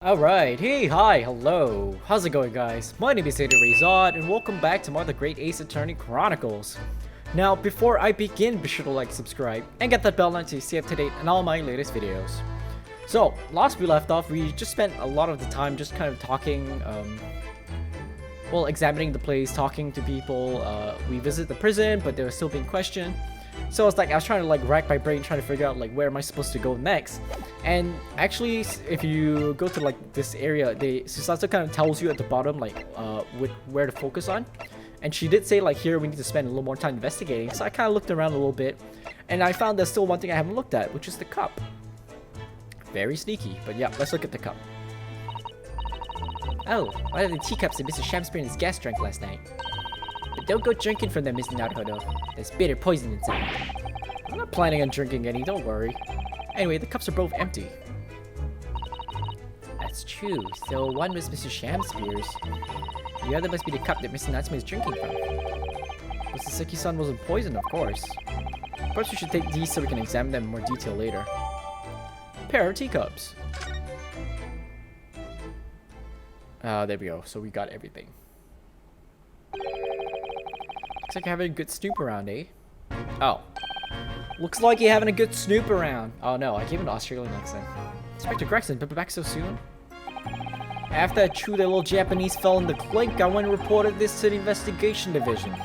Alright, hey, hi, hello. How's it going, guys? My name is ZetaRayZod, and welcome back to more of the Great Ace Attorney Chronicles. Now, before I begin, be sure to like, subscribe, and get that bell on to stay up to date on all my latest videos. So, last we left off, we just spent a lot of the time just kind of talking, well, examining the place, talking to people. We visited the prison, but they were still being questioned. So it's like I was trying to like rack my brain trying to figure out like where am I supposed to go next. And actually, if you go to like this area, Susato kind of tells you at the bottom like where to focus on. And she did say like here we need to spend a little more time investigating. So I kind of looked around a little bit, and I found there's still one thing I haven't looked at, which is the cup. Very sneaky, but yeah, let's look at the cup. Oh, one of the teacups that Mr. Shamspeare and his guest drank last night. But don't go drinking from them, Mr. Naruhodo. There's bitter poison inside. I'm not planning on drinking any, don't worry. Anyway, the cups are both empty. That's true. So one was Mr. Shamspeare's. The other must be the cup that Mr. Natsume is drinking from. But Soseki-san wasn't poisoned, of course. Perhaps we should take these so we can examine them in more detail later. Pair of teacups. There we go. So we got everything. Looks like you're having a good snoop around, eh? Oh. Looks like you're having a good snoop around. Oh no, I gave an Australian accent. Inspector Gregson, but back so soon? After I chewed that little Japanese fell in the clink, I went and reported this to the investigation division.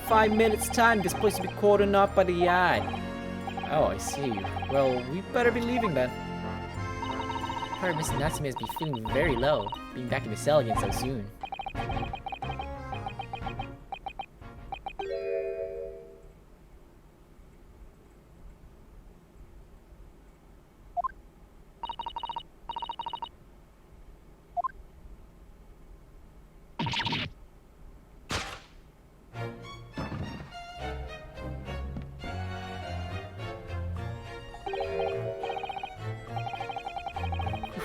5 minutes time, this place will be cordoned off by the yard. Oh, I see. Well, we better be leaving then. Poor Mr. Natsume has been feeling very low, being back in the cell again so soon.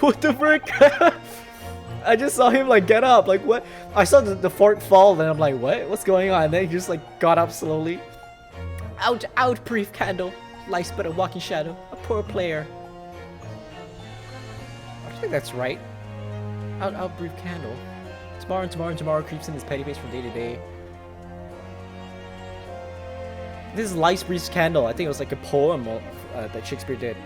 What the frick? I just saw him like get up, like what? I saw the fork fall and I'm like, what? What's going on? And then he just like got up slowly. Out, out, brief candle. Life's but a walking shadow, a poor player. I don't think that's right. Out, out, brief candle. Tomorrow and tomorrow and tomorrow creeps in his petty face from day to day. This is Life's brief candle. I think it was like a poem that Shakespeare did.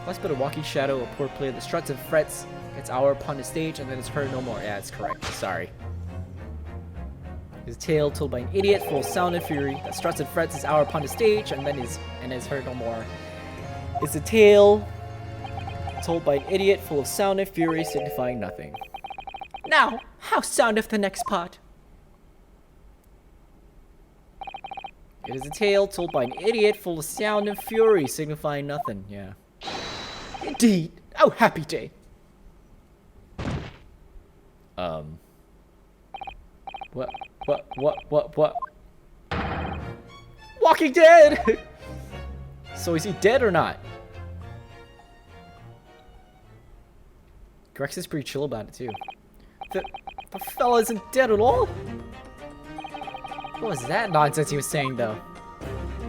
Life's but a walking shadow, a poor player that struts and frets, gets hour upon the stage, and then is heard no more. Yeah, it's correct. Sorry. His tale told by an idiot full of sound and fury that struts and frets his hour upon the stage, and then is heard no more. It's a tale told by an idiot full of sound and fury, signifying nothing. Now, how soundeth the next part? It is a tale told by an idiot full of sound and fury, signifying nothing. Yeah. Indeed. Oh, happy day. What? Walking Dead! So is he dead or not? Grex is pretty chill about it too. The fella isn't dead at all? What was that nonsense he was saying though?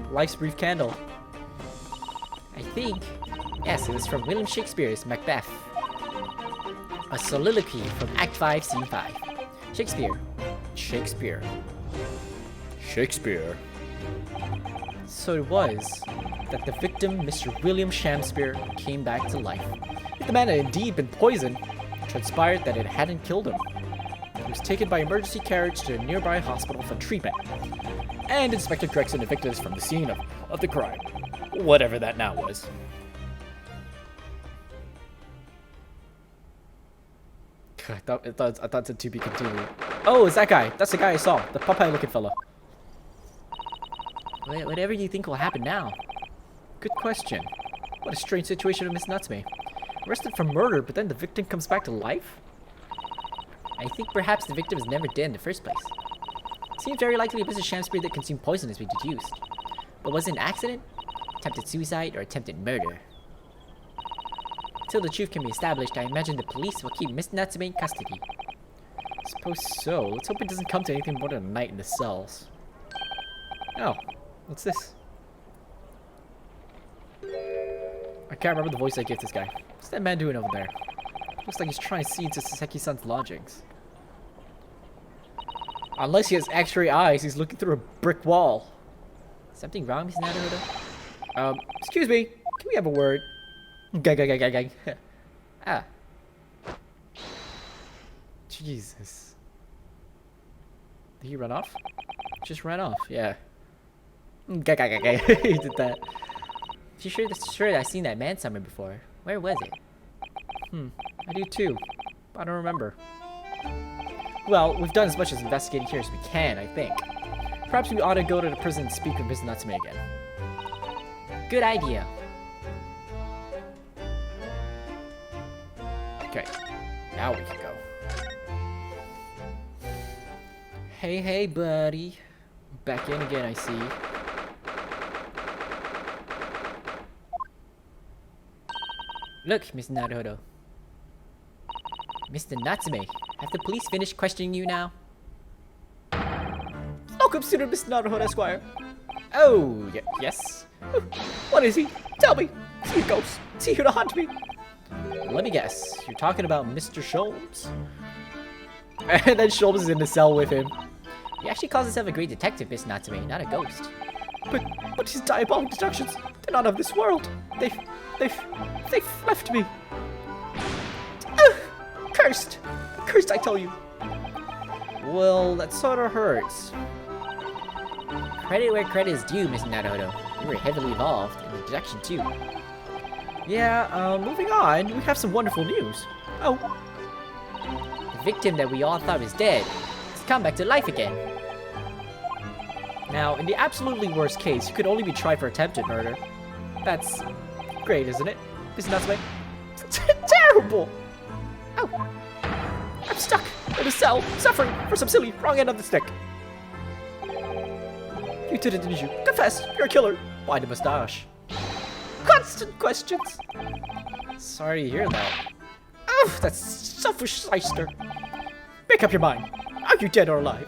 Life's brief candle. I think. Yes, it was from William Shakespeare's Macbeth. A soliloquy from Act 5, Scene 5. Shakespeare. So it was that the victim, Mr. William Shamspeare, came back to life. If the man had indeed been poisoned, it transpired that it hadn't killed him. He was taken by emergency carriage to a nearby hospital for treatment. And Inspector Gregson evicted us from the scene of the crime. Whatever that now was. I thought it said to be continued. Oh, it's that guy. That's the guy I saw. The Popeye looking fella. Whatever you think will happen now? Good question. What a strange situation with Miss Natsume. Arrested for murder, but then the victim comes back to life? I think perhaps the victim was never dead in the first place. It seems very likely it was a Shamspeare that consumed poison as we deduced. But was it an accident? Attempted suicide or attempted murder? Until the truth can be established, I imagine the police will keep Miss Natsume in custody. I suppose so. Let's hope it doesn't come to anything more than a night in the cells. Oh, what's this? I can't remember the voice I gave this guy. What's that man doing over there? Looks like he's trying to see into Soseki-san's lodgings. Unless he has X-ray eyes, he's looking through a brick wall. Something wrong, Miss Naruto? Excuse me. Can we have a word? Gang. Ah. Jesus. Did he run off? Just ran off, yeah. He did that. You sure I've seen that man somewhere before. Where was it? I do too. But I don't remember. Well, we've done as much as investigating here as we can, I think. Perhaps we ought to go to the prison and speak with Miss Natsume again. Good idea. Okay, now we can go. Hey, buddy. Back in again, I see. Look, Miss Naruto. Mr. Natsume, have the police finished questioning you now? Welcome, student Mr. Naruto, Esquire. Oh, yes. What is he? Tell me. Is he a ghost? Is he here to hunt me? Let me guess. You're talking about Mr. Sholmes? And then Sholmes is in the cell with him. He actually calls himself a great detective, Miss Natsume, not a ghost. But his diabolic deductions, they're not of this world. They've left me. Cursed! Cursed, I tell you. Well, that sort of hurts. Credit where credit is due, Miss Naruto. You were heavily involved in the deduction, too. Yeah, moving on, we have some wonderful news. Oh. The victim that we all thought was dead has come back to life again. Now, in the absolutely worst case, you could only be tried for attempted murder. That's great, isn't it, Miss Natsume? Terrible! Oh. I'm stuck in a cell, suffering for some silly wrong end of the stick. You did it, didn't you? Confess, you're a killer. Why the mustache? Constant questions. Sorry to hear that. Oh, that selfish shyster. Make up your mind. Are you dead or alive?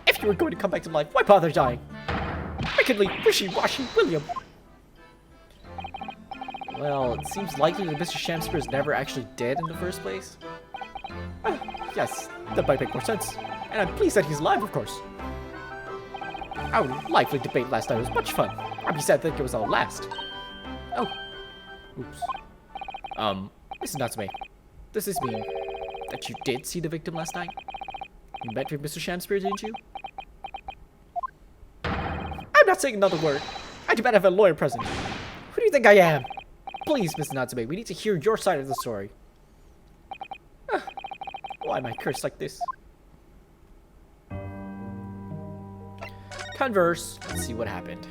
If you were going to come back to life, why bother dying? Wickedly wishy-washy William. Well, it seems likely that Mr. Shamspear is never actually dead in the first place. Yes, that might make more sense. And I'm pleased that he's alive, of course. Our lively debate last night was much fun. I'd be sad to think it was our last. Oh. Oops. Mrs. Natsume, does this mean that you did see the victim last night? You met with Mr. Shamspear, didn't you? I'm not saying another word. I demand to have a lawyer present. Who do you think I am? Please, Mrs. Natsume, we need to hear your side of the story. Why am I cursed like this? Converse. Let's see what happened.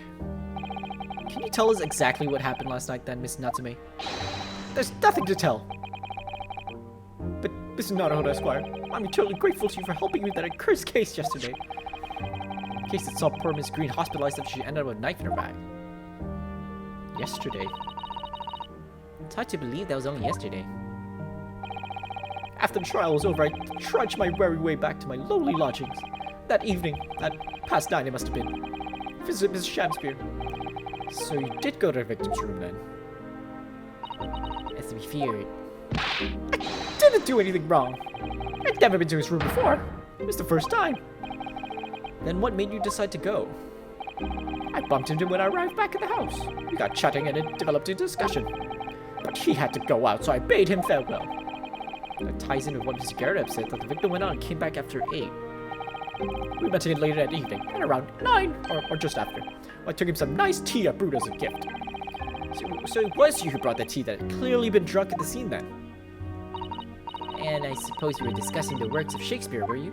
Can you tell us exactly what happened last night then, Miss Natsume? There's nothing to tell. But, Mr. Naruto, Esquire, I'm eternally grateful to you for helping me with that accursed case yesterday. A case that saw poor Miss Green hospitalized after she ended up with a knife in her back. Yesterday? It's hard to believe that was only yesterday. After the trial was over, I trudged my weary way back to my lowly lodgings. That evening, at past 9 it must have been, visit Mrs. Shamspear. So you did go to the victim's room then? As to be feared. I didn't do anything wrong. I'd never been to his room before. It was the first time. Then what made you decide to go? I bumped into him when I arrived back at the house. We got chatting and it developed a discussion. But he had to go out, so I bade him farewell. That ties in with what Mr. Garrett said, that the victim went out and came back after 8. We met again later that evening, at around 9, or just after. I took him some nice tea I brewed as a gift. So it was you who brought the tea that had clearly been drunk at the scene then. And I suppose you were discussing the works of Shakespeare, were you?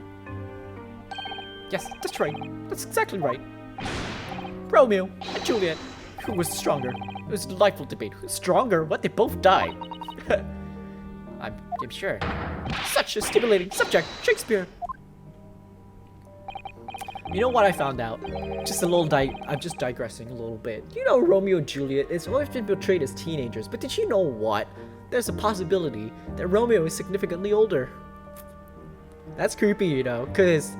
Yes, that's right. That's exactly right. Romeo and Juliet. Who was stronger? It was a delightful debate. Who's stronger? What? They both died. I'm sure. Such a stimulating subject, Shakespeare. You know what I found out? Just a little I'm just digressing a little bit. You know Romeo and Juliet is always been portrayed as teenagers, but did you know what? There's a possibility that Romeo is significantly older. That's creepy, you know, because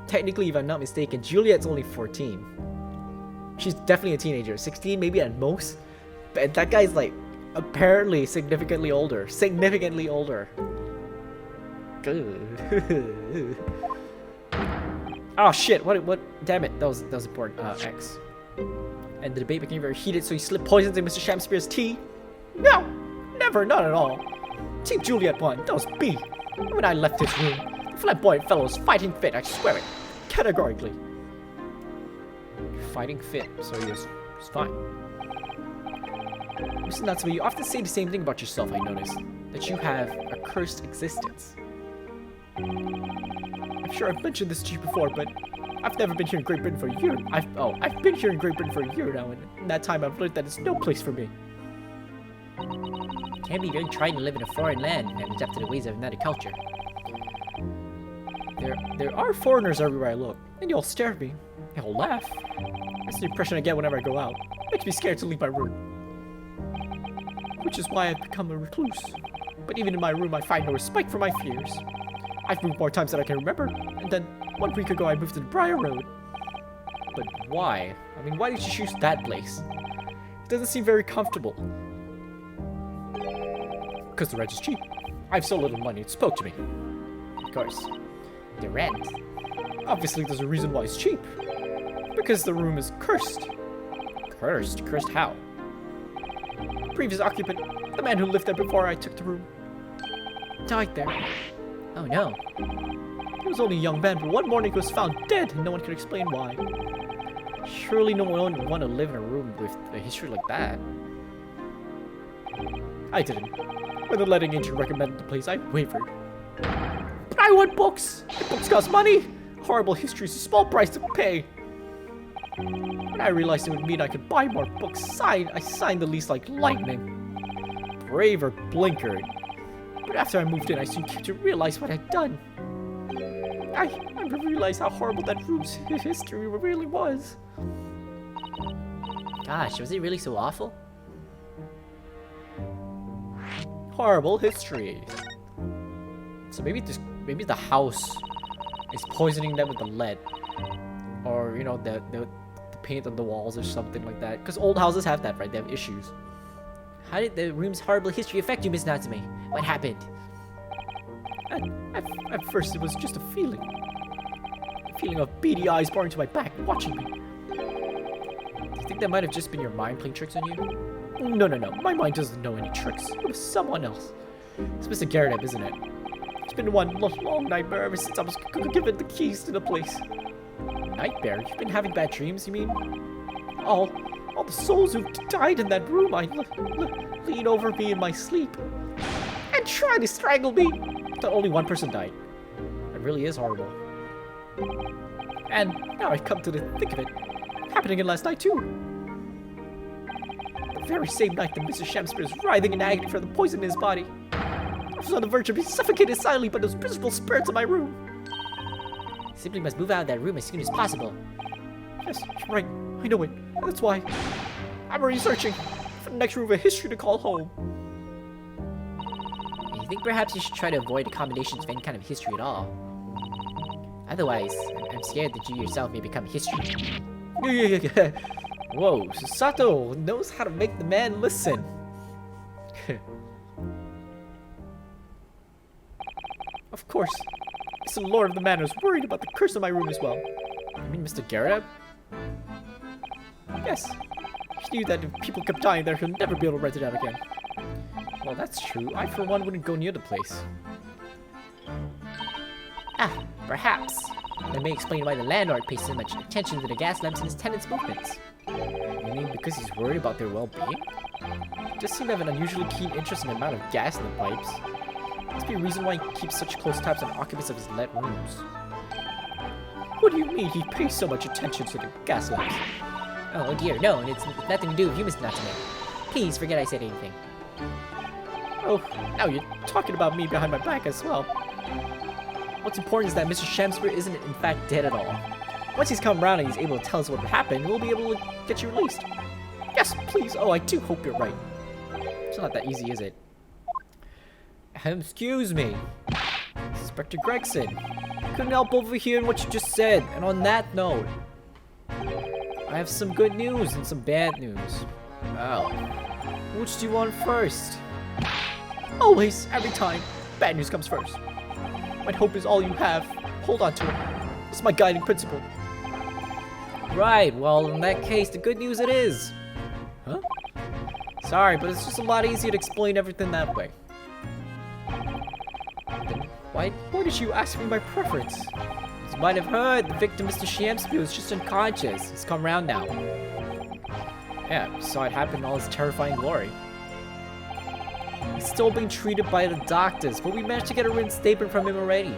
technically, if I'm not mistaken, Juliet's only 14. She's definitely a teenager, 16 maybe at most. But that guy's like Apparently, significantly older. Significantly older. Good. Oh shit! What? Damn it! That was important. X. And the debate became very heated, so he slipped poison in Mr. Shamspeare's tea. No, never, not at all. Team Juliet won. That was me. When I left this room, the flamboyant fellow was fighting fit. I swear it, categorically. Fighting fit, so he was fine. Mr. Natsume, you often say the same thing about yourself. I noticed that you have a cursed existence. I'm sure I've mentioned this to you before, but I've never been here in Great Britain for a year. I've been here in Great Britain for a year now, and in that time I've learned that it's no place for me. It can be very trying to live in a foreign land and adapt to the ways of another culture. There are foreigners everywhere I look, and they all stare at me. They all laugh. That's the impression I get whenever I go out. It makes me scared to leave my room. Which is why I've become a recluse. But even in my room, I find no respite for my fears. I've moved more times than I can remember, and then 1 week ago I moved to the Briar Road. But why? I mean, why did you choose that place? It doesn't seem very comfortable. Because the rent is cheap. I have so little money, it spoke to me. Of course. The rent. Obviously there's a reason why it's cheap. Because the room is cursed. Cursed? Cursed how? Previous occupant, the man who lived there before I took the room, died there. Oh no. He was only a young man, but one morning he was found dead and no one could explain why. Surely no one would want to live in a room with a history like that. I didn't. When the letting agent recommended the place, I wavered. But I want books! Books cost money! Horrible history is a small price to pay. When I realized it would mean I could buy more books, I signed the lease like lightning. Brave or blinkered. But after I moved in, I soon came to realize what I'd done. I realized how horrible that room's history really was. Gosh, was it really so awful? Horrible history. So maybe the house is poisoning them with the lead, or you know the paint on the walls or something like that. Because old houses have that, right? They have issues. How did the room's horrible history affect you, Miss Natsume? What happened? At first, it was just a feeling. A feeling of beady eyes boring to my back, watching me. Do you think that might have just been your mind playing tricks on you? No. My mind doesn't know any tricks. It was someone else. It's Mr. Garrett, isn't it? It's been one long nightmare ever since I was given the keys to the place. Nightmare? You've been having bad dreams, you mean? All the souls who died in that room, I lean over me in my sleep and try to strangle me. But only one person died. It really is horrible. And now I've come to think of it, happening again last night too. The very same night that Mr. Shamspeare is writhing in agony for the poison in his body. I was on the verge of being suffocated silently by those miserable spirits in my room. Simply must move out of that room as soon as possible. Yes, you're right. I know it. That's why I'm already searching for the next room of a history to call home. You think perhaps you should try to avoid accommodations of any kind of history at all? Otherwise, I'm scared that you yourself may become history. Yeah. Whoa, Sato knows how to make the man listen. Of course, Mr. Lord of the Manor is worried about the curse of my room as well. You mean Mr. Garrett? Yes. He knew that if people kept dying there, he'll never be able to rent it out again. Well, that's true. I, for one, wouldn't go near the place. Ah, perhaps. That may explain why the landlord pays so much attention to the gas lamps in his tenants' movements. You mean because he's worried about their well-being? He does seem to have an unusually keen interest in the amount of gas in the pipes. Must be a reason why he keeps such close tabs on occupants of his let rooms. What do you mean he pays so much attention to the gas lamps? Oh dear, no, and it's nothing to do with you, Miss Natsume. Please forget I said anything. Oh, now you're talking about me behind my back as well. What's important is that Mr. Shamspeare isn't in fact dead at all. Once he's come around and he's able to tell us what happened, we'll be able to get you released. Yes, please. Oh, I do hope you're right. It's not that easy, is it? Excuse me. Inspector Gregson. Couldn't help overhearing what you just said. And on that note, I have some good news and some bad news. Oh. Which do you want first? Always, every time, bad news comes first. When hope is all you have, hold on to it. It's my guiding principle. Right, well, in that case, the good news it is. Huh? Sorry, but it's just a lot easier to explain everything that way. Then why did you ask me my preference? As you might have heard, the victim, Mr. Shamspear, was just unconscious. He's come round now. Yeah, saw it happen in all his terrifying glory. He's still being treated by the doctors, but we managed to get a written statement from him already.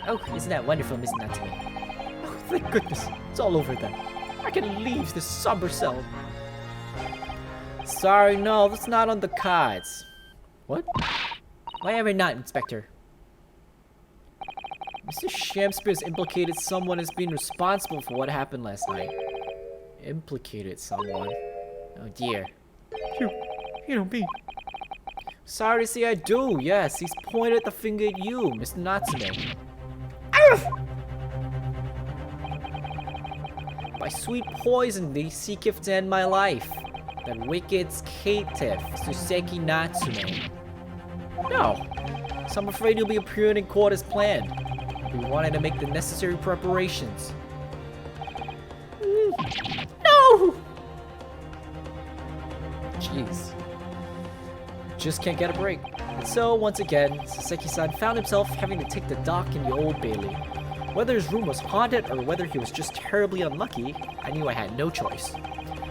Oh, isn't that wonderful, Miss Natsume? Oh, thank goodness. It's all over then. I can leave this somber cell. Sorry, no, that's not on the cards. What? Why ever not, Inspector? Mr. Shamspears implicated someone as being responsible for what happened last night. Implicated someone? Oh dear. You don't mean... Sorry to say I do, yes. He's pointed the finger at you, Mr. Natsume. By sweet poison, they seeketh to end my life. That wicked caitiff, Soseki Natsume. No, so I'm afraid he'll be appearing in court as planned. We wanted to make the necessary preparations. No! Jeez. Just can't get a break. And so, once again, Soseki-san found himself having to take the dock in the Old Bailey. Whether his room was haunted or whether he was just terribly unlucky, I knew I had no choice.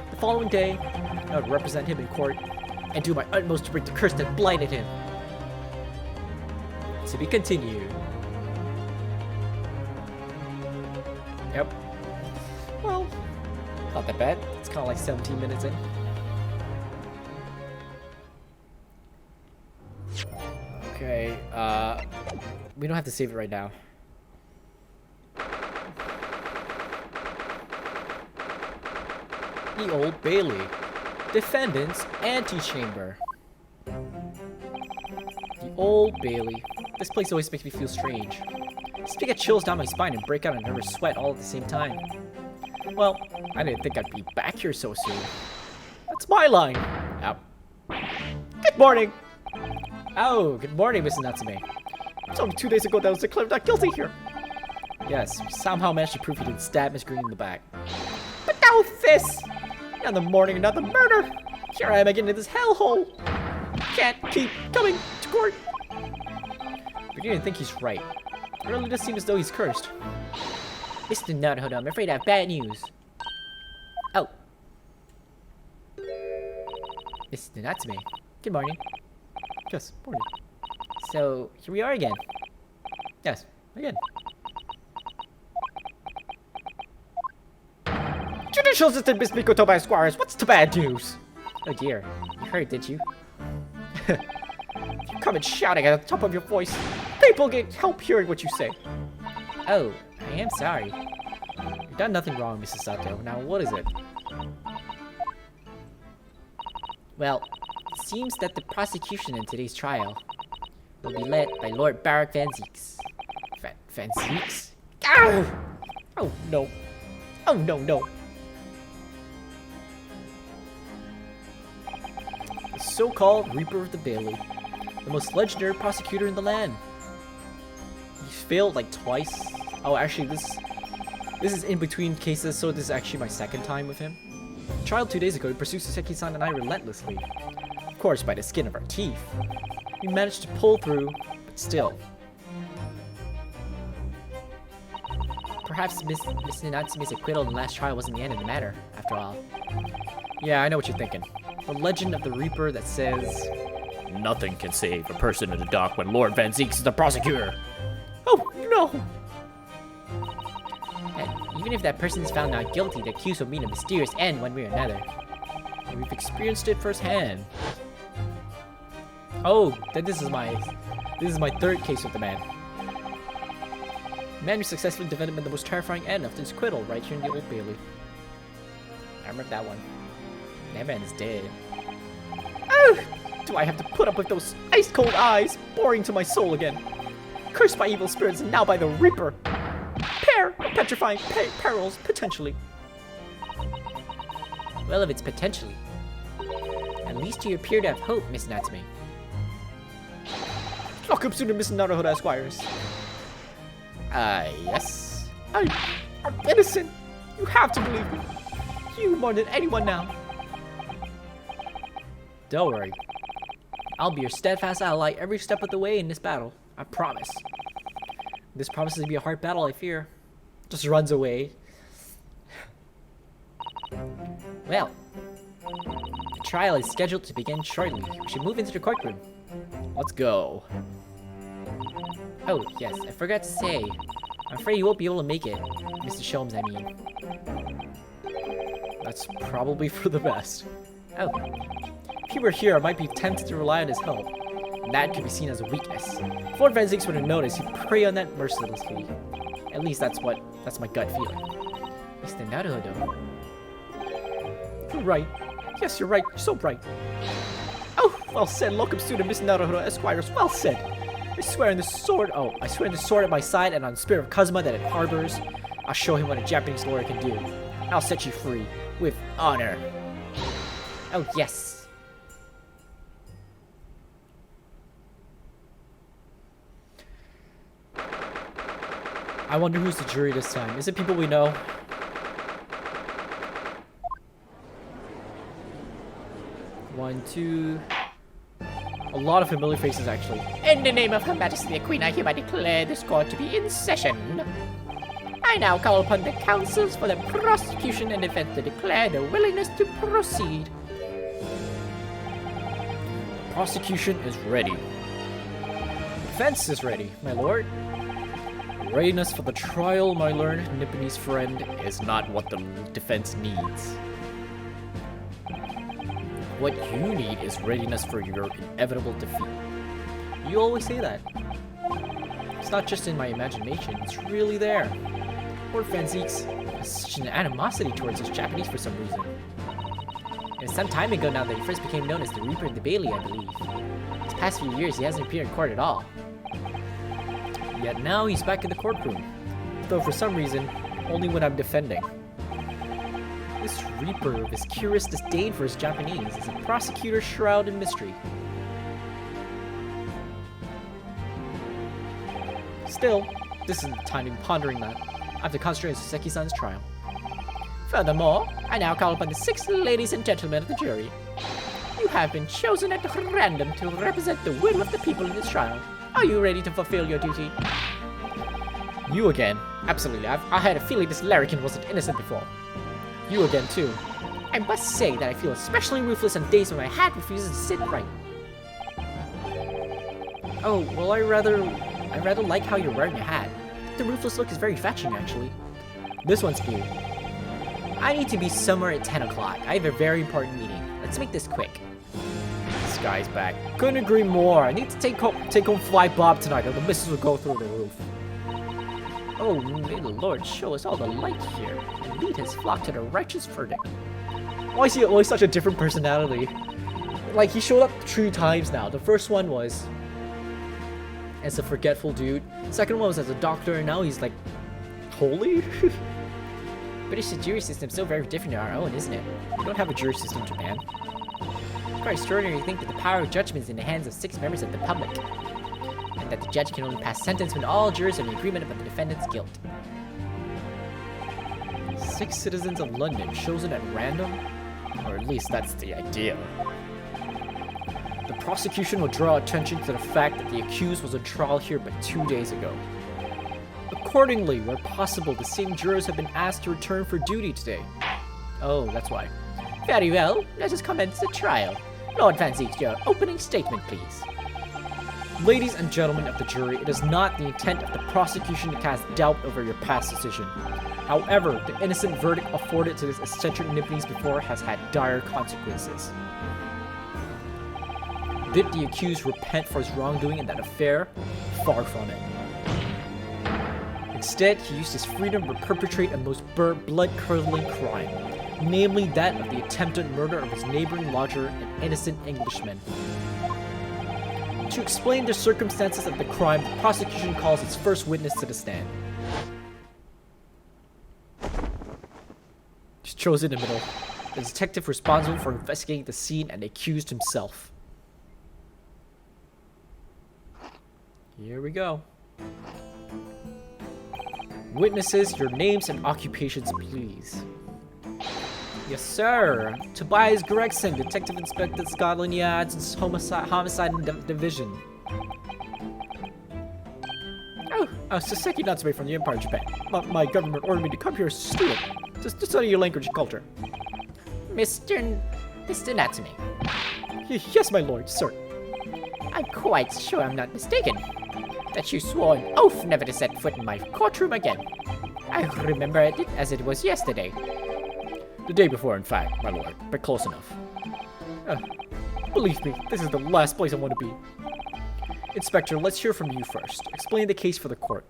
The following day, I would represent him in court and do my utmost to break the curse that blighted him. To be continued. Yep. Well, not that bad. It's kind of like 17 minutes in. Okay, we don't have to save it right now. The Old Bailey. Defendant's antechamber. The Old Bailey. This place always makes me feel strange. Just to get chills down my spine and break out a nervous sweat all at the same time. Well, I didn't think I'd be back here so soon. That's my line. Yep. Good morning. Oh, good morning, Mrs. Natsume. It's only 2 days ago that I was declared not guilty here. Yes, somehow managed to prove you didn't stab Miss Green in the back. But now this! Another morning, another murder! Here I am again in this hellhole! Can't keep coming to court! But you didn't think he's right. It really does seem as though he's cursed. Mr. Naruto, I'm afraid I have bad news. Oh. Mr. Natsume. Good morning. Yes, morning. So, here we are again. Yes, again. Judicial Assistant Miss Miko Tobai Squires, what's the bad news? Oh dear, you heard, did you? You come and shouting at the top of your voice. People get help hearing what you say. Oh, I am sorry. You've done nothing wrong, Mrs. Sato. Now, what is it? Well, it seems that the prosecution in today's trial will be led by Lord Barak Van Zieks. Van Zieks? Ow! Oh no. Oh no, no. The so-called Reaper of the Bailey. The most legendary prosecutor in the land. He's failed like twice. Oh, actually, this is in between cases, so this is actually my second time with him. Trial 2 days ago, he pursued Soseki-san and I relentlessly. Of course, by the skin of our teeth. We managed to pull through, but still. Perhaps Miss Natsume's acquittal in the last trial wasn't the end of the matter, after all. Yeah, I know what you're thinking. The legend of the Reaper that says... Nothing can save a person in the dock when Lord Van Zieks is the prosecutor. Oh, no! And even if that person is found not guilty, the accused will meet a mysterious end one way or another. And we've experienced it firsthand. Oh, then this is my third case with the man. The man who successfully defended the most terrifying end after his acquittal right here in the Old Bailey. I remember that one. That man is dead. Oh! Do I have to put up with those ice-cold eyes boring to my soul again? Cursed by evil spirits and now by the Reaper. Pair of petrifying perils, potentially. Well, if it's potentially, at At least you appear to have hope, Miss Natsume. Welcome to the Miss Naruhodo Esquires. Yes? I'm innocent. You have to believe me. You more than anyone now. Don't worry. I'll be your steadfast ally every step of the way in this battle. I promise. This promises to be a hard battle, I fear. Just runs away. Well, the trial is scheduled to begin shortly. We should move into the courtroom. Let's go. Oh, yes, I forgot to say. I'm afraid you won't be able to make it. Mr. Sholmes, I mean. That's probably for the best. Oh, If he were here, I might be tempted to rely on his help. And that could be seen as a weakness. If Lord Van Zinks would have noticed, he'd prey on that mercilessly. At least that's my gut feeling. Mr. Naruhodo. You're right. Yes, you're right. You're so right. Oh, well said, locum student, Miss Naruhodo Esquires. Well said. I swear in the sword. Oh, I swear in the sword at my side and on the spirit of Kazuma that it harbors. I'll show him what a Japanese lawyer can do. I'll set you free with honor. Oh, yes. I wonder who's the jury this time. Is it people we know? One, two. A lot of familiar faces, actually. In the name of Her Majesty the Queen, I hereby declare this court to be in session. I now call upon the counsels for the prosecution and defense to declare their willingness to proceed. The prosecution is ready. Defense is ready, my lord. Readiness for the trial, my learned Nipponese friend, is not what the defense needs. What you need is readiness for your inevitable defeat. You always say that. It's not just in my imagination, it's really there. Lord Van Zinks has such an animosity towards us Japanese for some reason. It was some time ago now that he first became known as the Reaper of the Bailey, I believe. These past few years, he hasn't appeared in court at all. Yet now he's back in the courtroom. Though for some reason, only when I'm defending. This Reaper, with his curious disdain for his Japanese, is a prosecutor shrouded in mystery. Still, this isn't the time to be pondering that. I have to concentrate on Soseki-san's trial. Furthermore, I now call upon the 6 ladies and gentlemen of the jury. You have been chosen at random to represent the will of the people in this trial. Are you ready to fulfill your duty? You again. Absolutely. I had a feeling this larrikin wasn't innocent before. You again, too. I must say that I feel especially ruthless on days when my hat refuses to sit right. Oh, well, I rather like how you're wearing your hat. The ruthless look is very fetching, actually. This one's cute. I need to be somewhere at 10 o'clock. I have a very important meeting. Let's make this quick. This guy's back. Couldn't agree more. I need to take home Fly Bob tonight, or the missiles will go through the roof. Oh, may the Lord show us all the light here, and lead his flock to the righteous verdict. Why is he always such a different personality? Like, he showed up 2 times now. The first one was as a forgetful dude. Second one was as a doctor, and now he's like, holy? British jury system is so very different to our own, isn't it? We don't have a jury system in Japan. Quite extraordinary to think that the power of judgment is in the hands of 6 members of the public, and that the judge can only pass sentence when all jurors are in agreement about the defendant's guilt. 6 citizens of London chosen at random? Or at least that's the idea. The prosecution will draw attention to the fact that the accused was on trial here but 2 days ago. Accordingly, where possible, the same jurors have been asked to return for duty today. Oh, that's why. Very well, let us commence the trial. Lord Van Zinks, your opening statement, please. Ladies and gentlemen of the jury, it is not the intent of the prosecution to cast doubt over your past decision. However, the innocent verdict afforded to this eccentric Nipponese before has had dire consequences. Did the accused repent for his wrongdoing in that affair? Far from it. Instead, he used his freedom to perpetrate a most blood-curdling crime, namely that of the attempted murder of his neighboring lodger, an innocent Englishman. To explain the circumstances of the crime, the prosecution calls its first witness to the stand. Just chose in the middle. the detective responsible for investigating the scene and the accused himself. Here we go. Witnesses, your names and occupations, please. Yes, sir. Tobias Gregson, Detective Inspector Scotland Yard's Homicide Division. Oh, Soseki Natsume from the Empire, Japan. My government ordered me to come here as a student. Just to study your language and culture. Mr. Natsume. Yes, my lord, sir. I'm quite sure I'm not mistaken. That you swore an oath never to set foot in my courtroom again. I remember it as it was yesterday. The day before, in fact, my lord, but close enough. Believe me, this is the last place I want to be. Inspector, let's hear from you first. Explain the case for the court.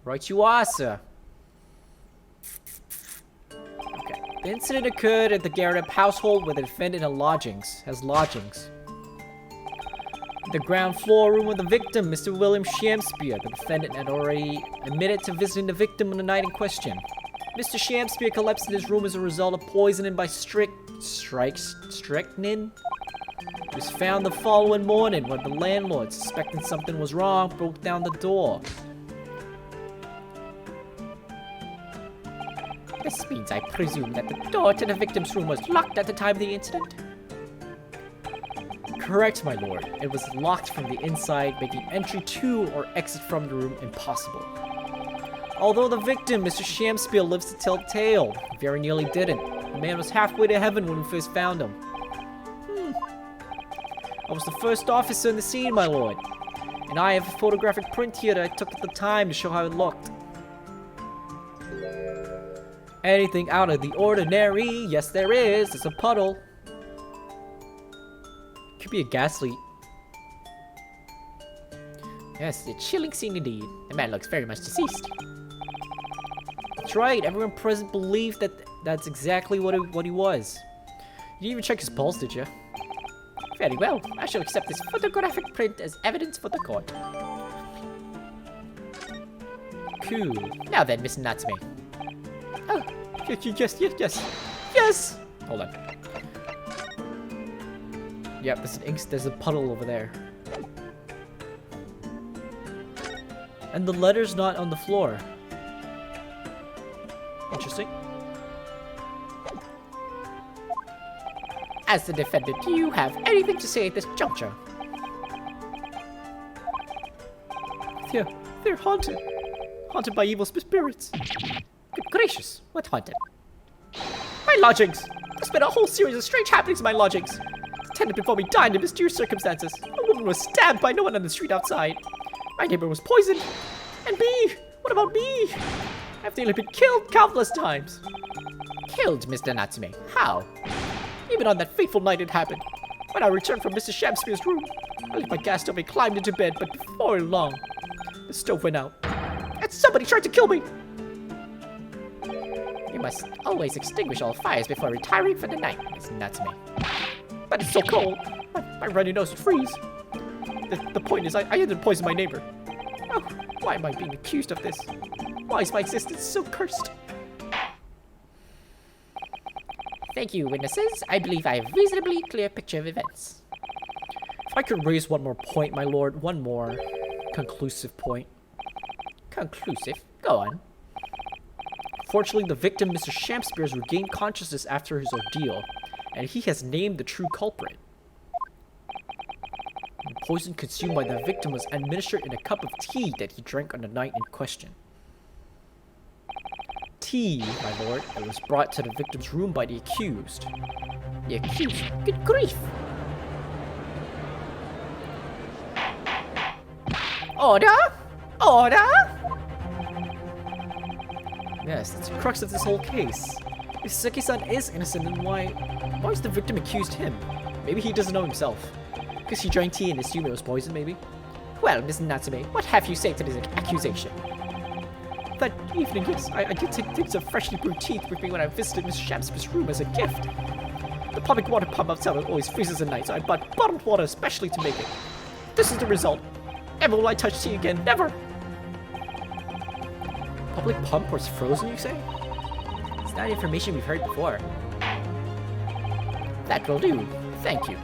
Right you are, sir. Okay. The incident occurred at the Garrett household where the defendant has lodgings. The ground floor room of the victim, Mr. William Shamspeare. The defendant had already admitted to visiting the victim on the night in question. Mr. Shamspeare collapsed in his room as a result of poisoning by strychnine. He was found the following morning when the landlord, suspecting something was wrong, broke down the door. This means I presume that the door to the victim's room was locked at the time of the incident? Correct, my lord. It was locked from the inside, making entry to or exit from the room impossible. Although the victim, Mr. Shamspeare, lives to tell the tale, he very nearly didn't. The man was halfway to heaven when we first found him. I was the first officer in the scene, my lord. And I have a photographic print here that I took at the time to show how it looked. Anything out of the ordinary? Yes, there is. It's a puddle. Could be a gas leak. Yes, a chilling scene indeed. The man looks very much deceased. That's right. Everyone present believed that that's exactly what he was. You didn't even check his pulse, did you? Very well. I shall accept this photographic print as evidence for the court. Cool. Now then, Mr. Natsume. Oh, yes. Hold on. Yep, there's a puddle over there. And the letter's not on the floor. Interesting. As the defendant, do you have anything to say at this juncture? They're haunted. Haunted by evil spirits. Good gracious, what haunted? My lodgings! There's been a whole series of strange happenings in my lodgings. The tenant before me died in mysterious circumstances. A woman was stabbed by no one on the street outside. My neighbor was poisoned. And me! What about me? I've nearly been killed countless times. Killed, Mr. Natsume? How? Even on that fateful night it happened. When I returned from Mr. Shamspeare's room, I lit my gas stove and climbed into bed, but before long, the stove went out. And somebody tried to kill me! You must always extinguish all fires before retiring for the night, Mr. Natsume. But it's so cold. My runny nose would freeze. The point is, I didn't poison my neighbor. Oh, why am I being accused of this? Why is my existence so cursed? Thank you, witnesses. I believe I have a reasonably clear picture of events. If I could raise one more point, my lord, one more conclusive point. Conclusive? Go on. Fortunately, the victim, Mr. Shamspeare, has regained consciousness after his ordeal, and he has named the true culprit. The poison consumed by the victim was administered in a cup of tea that he drank on the night in question. Tea, my lord, that was brought to the victim's room by the accused. The accused? Good grief! Order! Order! Yes, that's the crux of this whole case. If Soseki-san is innocent, then why is the victim accused him? Maybe he doesn't know himself. Because he drank tea and assumed it was poison, maybe? Well, Mr. Natsume, what have you said to this accusation? That evening, yes, I did take things of freshly brewed tea with me when I visited Mr. Shamspeare's room as a gift. The public water pump outside always freezes at night, so I bought bottled water especially to make it. This is the result. Never will I touch tea again, never! Public pump was frozen, you say? It's not information we've heard before. That will do. Thank you.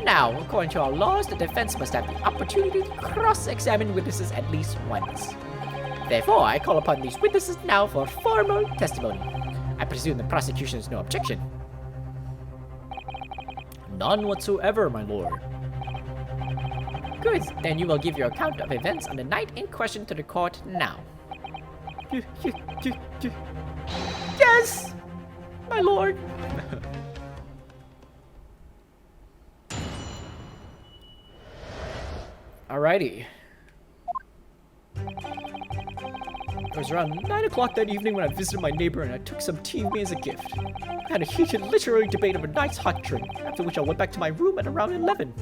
Now, according to our laws, the defense must have the opportunity to cross-examine witnesses at least once. Therefore, I call upon these witnesses now for formal testimony. I presume the prosecution has no objection. None whatsoever, my lord. Good, then you will give your account of events on the night in question to the court now. Yes! My lord! Alrighty. It was around 9 o'clock that evening when I visited my neighbor and I took some tea with me as a gift. I had a heated literary debate over a nice hot drink, after which I went back to my room at around 11.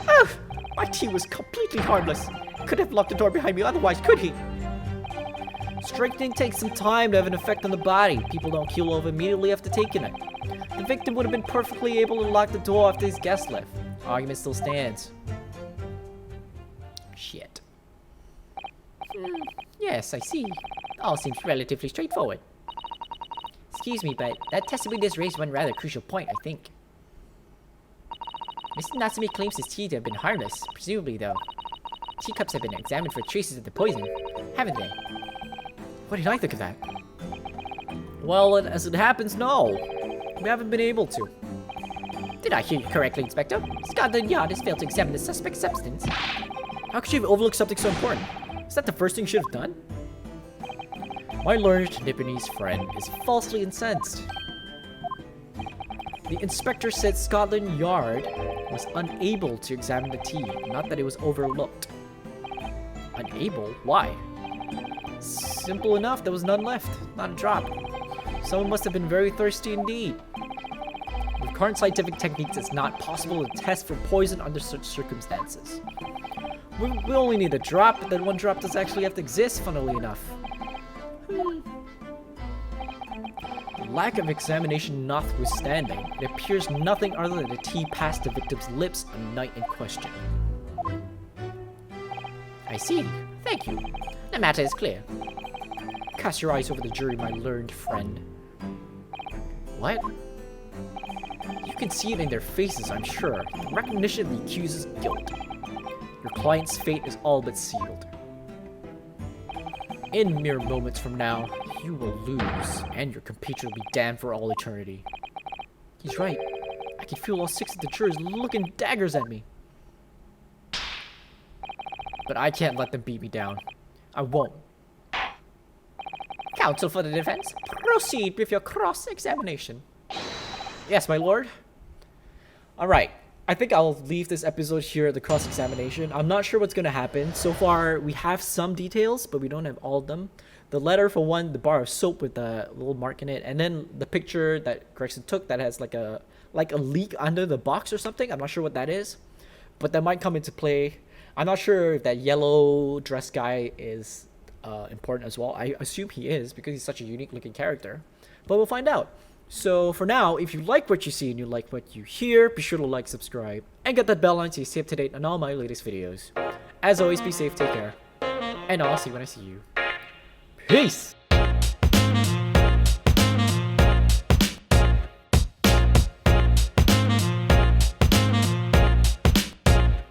Oh, my tea was completely harmless. Could have locked the door behind me otherwise, could he? Strengthening takes some time to have an effect on the body. People don't keel over immediately after taking it. The victim would have been perfectly able to lock the door after his guest left. Argument still stands. Shit. Yes, I see. All seems relatively straightforward. Excuse me, but that testimony does raise one rather crucial point, I think. Mr. Natsumi claims his tea to have been harmless, presumably though. Teacups have been examined for traces of the poison, haven't they? What did I think of that? Well, as it happens, no. We haven't been able to. Did I hear you correctly, Inspector? Scotland Yard has failed to examine the suspect's substance. How could you have overlooked something so important? Is that the first thing you should have done? My learned Nipponese friend is falsely incensed. The inspector said Scotland Yard was unable to examine the tea, not that it was overlooked. Unable? Why? Simple enough, there was none left, not a drop. Someone must have been very thirsty indeed. With current scientific techniques, it's not possible to test for poison under such circumstances. We only need a drop, but that one drop does actually have to exist, funnily enough. Lack of examination notwithstanding, it appears nothing other than the tea passed the victim's lips on the night in question. I see. Thank you. The matter is clear. Cast your eyes over the jury, my learned friend. What? You can see it in their faces, I'm sure. The recognition of the accused's guilt. Your client's fate is all but sealed. In mere moments from now, you will lose, and your compatriot will be damned for all eternity. He's right. I can feel all 6 of the jurors looking daggers at me. But I can't let them beat me down. I won't. Counsel for the defense, proceed with your cross-examination. Yes, my lord. Alright. I think I'll leave this episode here at the cross-examination. I'm not sure what's going to happen. So far, we have some details, but we don't have all of them. The letter, for one, the bar of soap with the little mark in it, and then the picture that Gregson took that has like a leak under the box or something. I'm not sure what that is, but that might come into play. I'm not sure if that yellow dress guy is important as well. I assume he is because he's such a unique looking character, but we'll find out. So for now, if you like what you see and you like what you hear, be sure to like, subscribe, and get that bell on so you stay up to date on all my latest videos. As always, be safe, take care, and I'll see you when I see you. Peace!